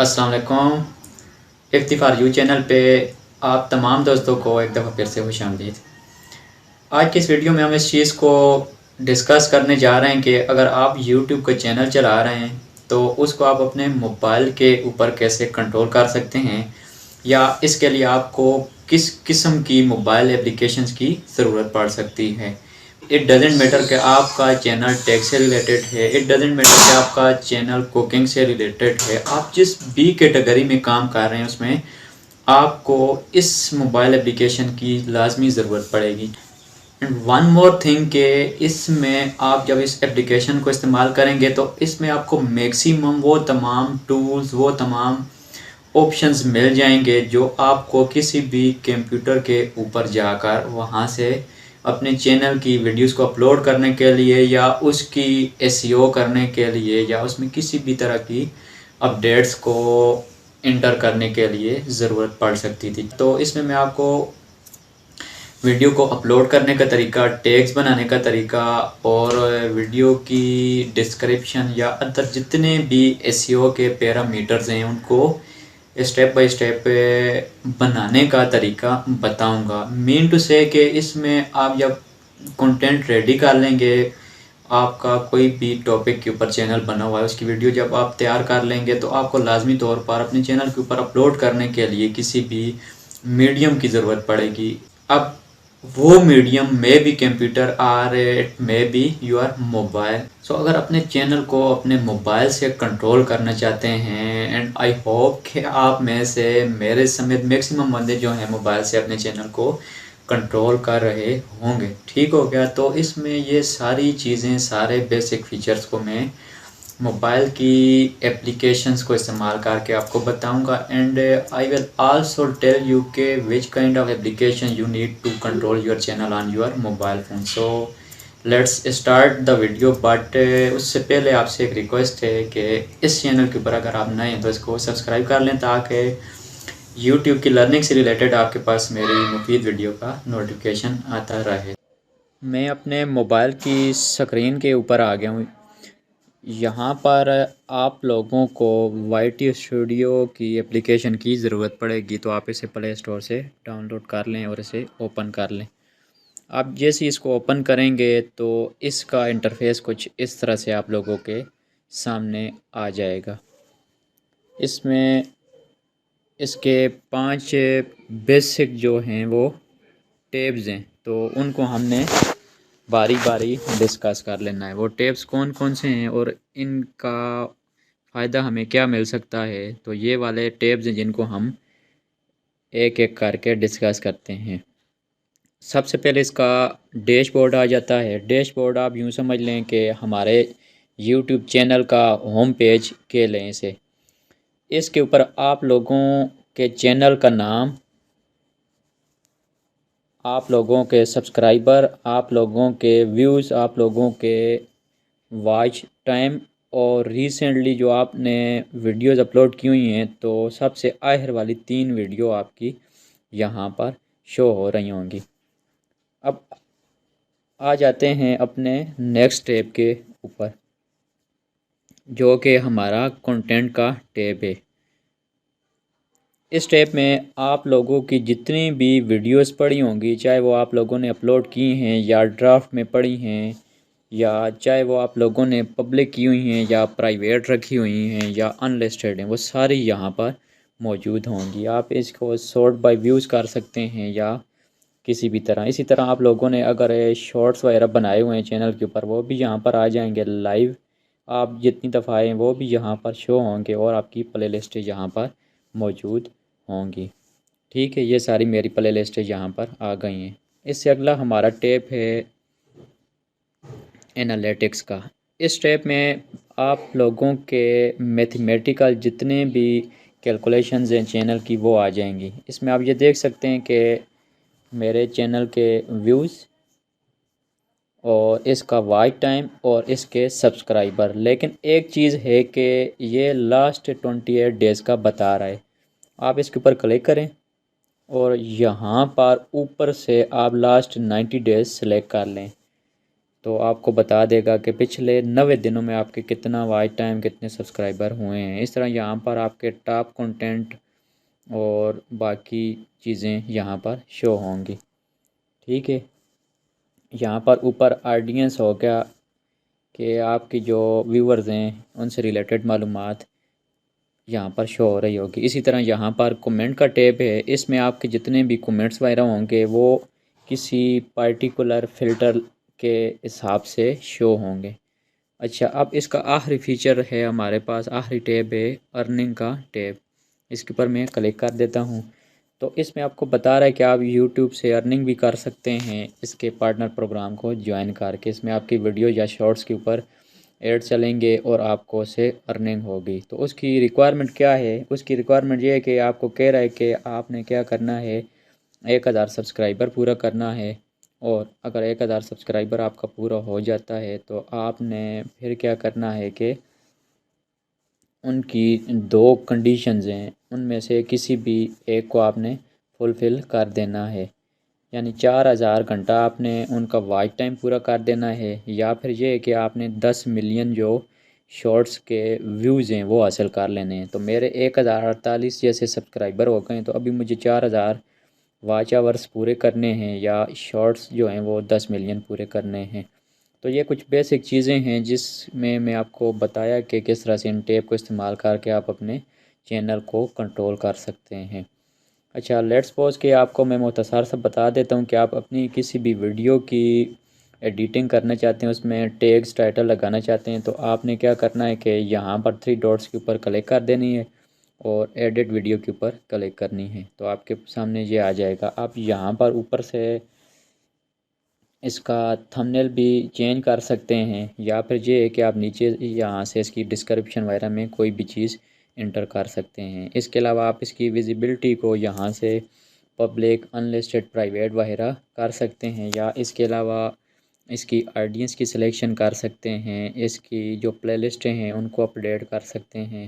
अस्सलाम वालेकुम। इफ्तिफ़ार you channel पे आप तमाम दोस्तों को एक दफ़ा फिर से खुशामदीद। आज की इस वीडियो में हम इस चीज़ को डिस्कस करने जा रहे हैं कि अगर आप यूट्यूब का चैनल चला रहे हैं तो उसको आप अपने मोबाइल के ऊपर कैसे कंट्रोल कर सकते हैं, या इसके लिए आपको किस किस्म की मोबाइल एप्लीकेशंस की ज़रूरत पड़ सकती है। इट डजेंट मैटर कि आपका चैनल टेक से रिलेटेड है, इट डजेंट मैटर कि आपका चैनल कुकिंग से रिलेटेड है, आप जिस भी कैटेगरी में काम कर रहे हैं उसमें आपको इस मोबाइल एप्लीकेशन की लाजमी ज़रूरत पड़ेगी। एंड वन मोर थिंग कि इसमें आप जब इस एप्लीकेशन को इस्तेमाल करेंगे तो इसमें आपको मैक्सिमम वो तमाम टूल्स, वो तमाम ऑप्शंस मिल जाएंगे जो आपको किसी भी कंप्यूटर के ऊपर जाकर वहाँ से अपने चैनल की वीडियोस को अपलोड करने के लिए, या उसकी एसईओ करने के लिए, या उसमें किसी भी तरह की अपडेट्स को इंटर करने के लिए ज़रूरत पड़ सकती थी। तो इसमें मैं आपको वीडियो को अपलोड करने का तरीका, टैग्स बनाने का तरीका, और वीडियो की डिस्क्रिप्शन या अदर जितने भी एसईओ के पैरामीटर्स हैं उनको स्टेप बाय स्टेप बनाने का तरीका बताऊंगा। मीन टू से कि इसमें आप जब कंटेंट रेडी कर लेंगे, आपका कोई भी टॉपिक के ऊपर चैनल बना हुआ है उसकी वीडियो जब आप तैयार कर लेंगे तो आपको लाजमी तौर पर अपने चैनल के ऊपर अपलोड करने के लिए किसी भी मीडियम की ज़रूरत पड़ेगी। अब वो मीडियम में भी कंप्यूटर और इट में बी योर मोबाइल। सो अगर अपने चैनल को अपने मोबाइल से कंट्रोल करना चाहते हैं, एंड आई होप कि आप में से मेरे समेत मैक्सिमम बंदे जो हैं मोबाइल से अपने चैनल को कंट्रोल कर रहे होंगे, ठीक हो गया। तो इसमें ये सारी चीज़ें, सारे बेसिक फीचर्स को मैं मोबाइल की एप्लीकेशंस को इस्तेमाल करके आपको बताऊंगा। And I will also tell you के which kind of application you need to control your channel on your mobile phone. So let's start the video. But उससे पहले आपसे एक रिक्वेस्ट है कि इस चैनल के ऊपर अगर आप नए हैं तो इसको सब्सक्राइब कर लें ताकि यूट्यूब की लर्निंग से रिलेटेड आपके पास मेरी मुफीद वीडियो का नोटिफिकेशन आता रहे। मैं अपने मोबाइल की स्क्रीन के ऊपर आ गया हूँ। यहाँ पर आप लोगों को वाईटी स्टूडियो की एप्लीकेशन की ज़रूरत पड़ेगी, तो आप इसे प्ले स्टोर से डाउनलोड कर लें और इसे ओपन कर लें। आप जैसे इसको ओपन करेंगे तो इसका इंटरफेस कुछ इस तरह से आप लोगों के सामने आ जाएगा। इसमें इसके 5 बेसिक जो हैं वो टैब्स हैं, तो उनको हमने बारी बारी डिस्कस कर लेना है। वो टैब्स कौन कौन से हैं और इनका फ़ायदा हमें क्या मिल सकता है, तो ये वाले टैब्स हैं जिनको हम एक एक करके डिस्कस करते हैं। सबसे पहले इसका डैशबोर्ड आ जाता है। डैशबोर्ड आप यूँ समझ लें कि हमारे यूट्यूब चैनल का होम पेज के लें इसे। इसके ऊपर आप लोगों के चैनल का नाम, आप लोगों के सब्सक्राइबर, आप लोगों के व्यूज़, आप लोगों के वॉच टाइम, और रिसेंटली जो आपने वीडियोस अपलोड की हुई हैं, तो सबसे आखिर वाली 3 वीडियो आपकी यहाँ पर शो हो रही होंगी। अब आ जाते हैं अपने नेक्स्ट टैब के ऊपर, जो कि हमारा कंटेंट का टैब है। इस टैब में आप लोगों की जितनी भी वीडियोस पड़ी होंगी, चाहे वो आप लोगों ने अपलोड की हैं या ड्राफ्ट में पड़ी हैं, या चाहे वो आप लोगों ने पब्लिक की हुई हैं या प्राइवेट रखी हुई हैं या अनलिस्टेड हैं, वो सारी यहाँ पर मौजूद होंगी। आप इसको सॉर्ट बाय व्यूज़ कर सकते हैं या किसी भी तरह। इसी तरह आप लोगों ने अगर शॉर्ट्स वगैरह बनाए हुए हैं चैनल के ऊपर, वो भी यहाँ पर आ जाएंगे लाइव। आप जितनी दफ़ा आएँ वो भी यहाँ पर शो होंगे और आपकी प्ले लिस्ट यहाँ पर मौजूद होंगी। ठीक है, ये सारी मेरी प्ले लिस्ट यहाँ पर आ गई हैं। इससे अगला हमारा टैब है एनालिटिक्स का। इस टैब में आप लोगों के मैथमेटिकल जितने भी कैलकुलेशंस हैं चैनल की, वो आ जाएंगी। इसमें आप ये देख सकते हैं कि मेरे चैनल के व्यूज़ और इसका वॉच टाइम और इसके सब्सक्राइबर। लेकिन एक चीज़ है कि ये लास्ट 28 डेज़ का बता रहा है। आप इसके ऊपर क्लिक करें और यहाँ पर ऊपर से आप लास्ट 90 डेज़ सेलेक्ट कर लें। تو آپ کو بتا دے گا کہ پچھلے 90 دنوں میں آپ کے کتنا واچ ٹائم، کتنے سبسکرائبر ہوئے ہیں۔ اس طرح یہاں پر آپ کے ٹاپ کنٹینٹ اور باقی چیزیں یہاں پر شو ہوں گی، ٹھیک ہے۔ یہاں پر اوپر آڈینس ہو گیا کہ آپ کی جو ویورز ہیں ان سے ریلیٹڈ معلومات یہاں پر شو ہو رہی ہوگی۔ اسی طرح یہاں پر کومنٹ کا ٹیب ہے، اس میں آپ کے جتنے بھی کومنٹس وغیرہ ہوں گے وہ کسی پارٹیکولر فلٹر کے حساب سے شو ہوں گے۔ اچھا، اب اس کا آخری فیچر ہے ہمارے پاس، آخری ٹیب ہے ارننگ کا ٹیب۔ اس کے اوپر میں کلک کر دیتا ہوں تو اس میں آپ کو بتا رہا ہے کہ آپ یوٹیوب سے ارننگ بھی کر سکتے ہیں اس کے پارٹنر پروگرام کو جوائن کر کے۔ اس میں آپ کی ویڈیو یا شارٹس کے اوپر ایڈ چلیں گے اور آپ کو اسے ارننگ ہوگی۔ تو اس کی ریکوائرمنٹ کیا ہے؟ اس کی ریکوائرمنٹ یہ ہے کہ آپ کو کہہ رہا ہے کہ آپ نے کیا کرنا ہے، 1000 سبسکرائبر پورا کرنا ہے، اور اگر 1000 سبسکرائبر آپ کا پورا ہو جاتا ہے تو آپ نے پھر کیا کرنا ہے کہ ان کی 2 کنڈیشنز ہیں، ان میں سے کسی بھی ایک کو آپ نے فلفل کر دینا ہے، یعنی 4000 گھنٹہ آپ نے ان کا واچ ٹائم پورا کر دینا ہے، یا پھر یہ ہے کہ آپ نے 10 ملین جو شارٹس کے ویوز ہیں وہ حاصل کر لینے ہیں۔ تو میرے 1048 جیسے سبسکرائبر ہو گئے ہیں، تو ابھی مجھے 4000 واچ آورس پورے کرنے ہیں یا شارٹس جو ہیں وہ 10 ملین پورے کرنے ہیں۔ تو یہ کچھ بیسک چیزیں ہیں جس میں آپ کو بتایا کہ کس طرح سے ان ٹیپ کو استعمال کر کے آپ اپنے چینل کو کنٹرول کر سکتے ہیں۔ اچھا، لیٹس سپوز کہ آپ کو میں مختصر سے بتا دیتا ہوں کہ آپ اپنی کسی بھی ویڈیو کی ایڈیٹنگ کرنا چاہتے ہیں، اس میں ٹیگز ٹائٹل لگانا چاہتے ہیں، تو آپ نے کیا کرنا ہے کہ یہاں پر 3 ڈاٹس کے اوپر کلک کر دینی ہے اور ایڈٹ ویڈیو کے اوپر کلک کرنی ہے، تو آپ کے سامنے یہ آ جائے گا۔ آپ یہاں پر اوپر سے اس کا تھمبنیل بھی چینج کر سکتے ہیں، یا پھر یہ ہے کہ آپ نیچے یہاں سے اس کی ڈسکرپشن وغیرہ میں کوئی بھی چیز انٹر کر سکتے ہیں۔ اس کے علاوہ آپ اس کی ویزیبلٹی کو یہاں سے پبلک، ان لسٹڈ، پرائیویٹ وغیرہ کر سکتے ہیں، یا اس کے علاوہ اس کی آڈینس کی سلیکشن کر سکتے ہیں، اس کی جو پلے لسٹیں ہیں ان کو اپڈیٹ کر سکتے ہیں،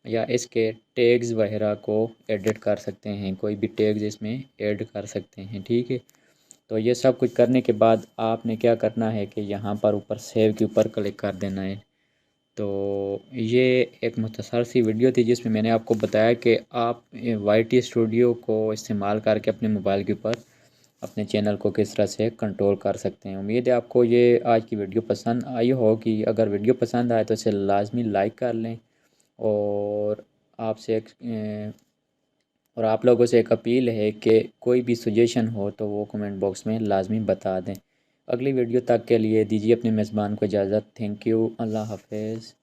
یا اس کے ٹیگز وغیرہ کو ایڈٹ کر سکتے ہیں، کوئی بھی ٹیگز اس میں ایڈ کر سکتے ہیں، ٹھیک ہے۔ تو یہ سب کچھ کرنے کے بعد آپ نے کیا کرنا ہے کہ یہاں پر اوپر سیو کے اوپر کلک کر دینا ہے۔ تو یہ ایک مختصر سی ویڈیو تھی جس میں نے آپ کو بتایا کہ آپ وائی ٹی اسٹوڈیو کو استعمال کر کے اپنے موبائل کے اوپر اپنے چینل کو کس طرح سے کنٹرول کر سکتے ہیں۔ امید ہے آپ کو یہ آج کی ویڈیو پسند آئی ہوگی۔ اگر ویڈیو پسند آئے تو اسے لازمی لائک کر لیں، اور آپ لوگوں سے ایک اپیل ہے کہ کوئی بھی سجیشن ہو تو وہ کمنٹ باکس میں لازمی بتا دیں۔ اگلی ویڈیو تک کے لیے دیجیے اپنے میزبان کو اجازت۔ تھینک یو، اللہ حافظ۔